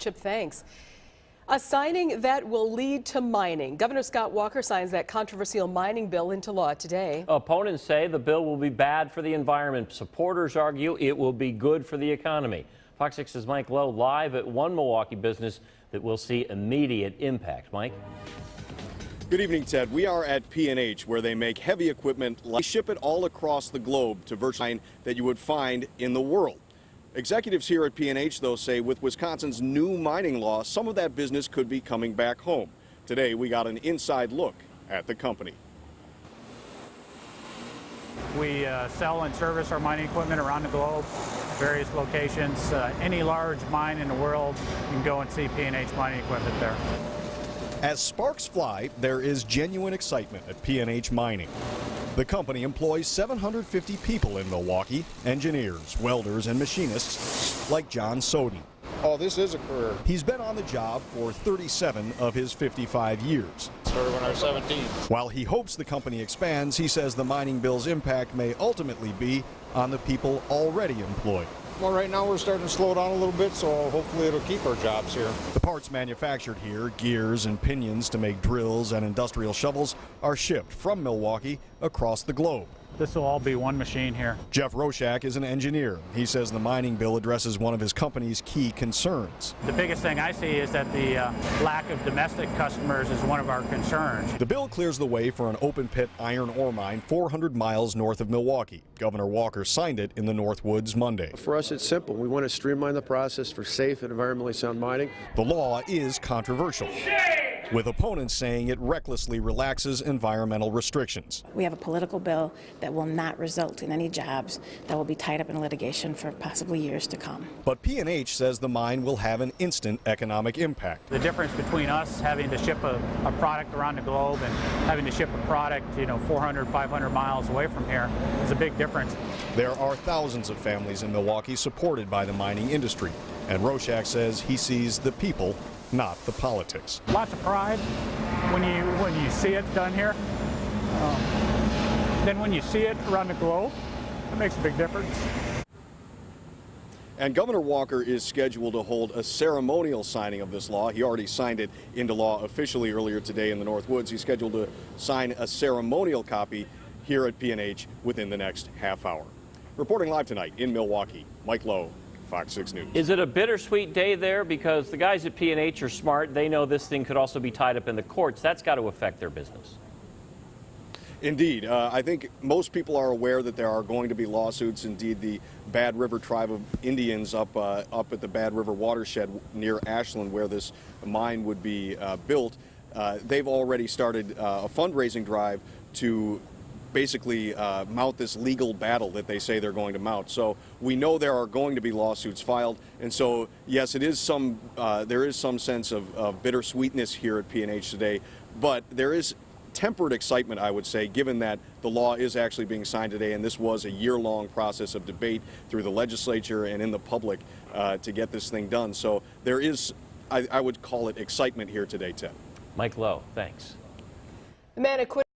Chip, thanks. A signing that will lead to mining. Governor Scott Walker signs that controversial mining bill into law today. Opponents say the bill will be bad for the environment. Supporters argue it will be good for the economy. Fox 6's Mike Lowe live at one Milwaukee business that will see immediate impact. Mike? Good evening, Ted. We are at P&H, where they make heavy equipment. They ship it all across the globe to virtually that you would find in the world. Executives here at P&H, though, say with Wisconsin's new mining law, some of that business could be coming back home. Today, we got an inside look at the company. We sell and service our mining equipment around the globe, various locations. Any large mine in the world, you can go and see P&H mining equipment there. As sparks fly, there is genuine excitement at P&H Mining. The company employs 750 people in Milwaukee, engineers, welders, and machinists like John Soden. Oh, this is a career. He's been on the job for 37 of his 55 years. Started when I was 17. While he hopes the company expands, he says the mining bill's impact may ultimately be on the people already employed. Well, right now we're starting to slow down a little bit, so hopefully it'll keep our jobs here. The parts manufactured here, gears and pinions to make drills and industrial shovels, are shipped from Milwaukee across the globe. This will all be one machine here. Jeff Roshak is an engineer. He says the mining bill addresses one of his company's key concerns. The biggest thing I see is that the lack of domestic customers is one of our concerns. The bill clears the way for an open pit iron ore mine 400 miles north of Milwaukee. Governor Walker signed it in the North Woods Monday. For us, it's simple. We want to streamline the process for safe and environmentally sound mining. The law is controversial, with opponents saying it recklessly relaxes environmental restrictions. We have a political bill that will not result in any jobs that will be tied up in litigation for possibly years to come. But P&H says the mine will have an instant economic impact. The difference between us having to ship a product around the globe and having to ship a product, 400, 500 miles away from here is a big difference. There are thousands of families in Milwaukee supported by the mining industry, and Roshak says he sees the people, not the politics. Lots of pride when you see it done here. Then when you see it around the globe, it makes a big difference. And Governor Walker is scheduled to hold a ceremonial signing of this law. He already signed it into law officially earlier today in the North Woods. He's scheduled to sign a ceremonial copy here at P&H within the next half hour. Reporting live tonight in Milwaukee, Mike Lowe, Fox 6 News. Is it a bittersweet day there? Because the guys at P&H are smart. They know this thing could also be tied up in the courts. That's got to affect their business. Indeed. I think most people are aware that there are going to be lawsuits. Indeed, the Bad River Tribe of Indians up at the Bad River watershed near Ashland, where this mine would be built, they've already started a fundraising drive to basically mount this legal battle that they say they're going to mount. So we know there are going to be lawsuits filed, and so yes, it is there is some sense of bittersweetness here at P&H today, but there is tempered excitement, I would say, given that the law is actually being signed today, and this was a year-long process of debate through the legislature and in the public to get this thing done. So there is, I would call it, excitement here today, Ted. Mike Lowe, thanks. The man acquitted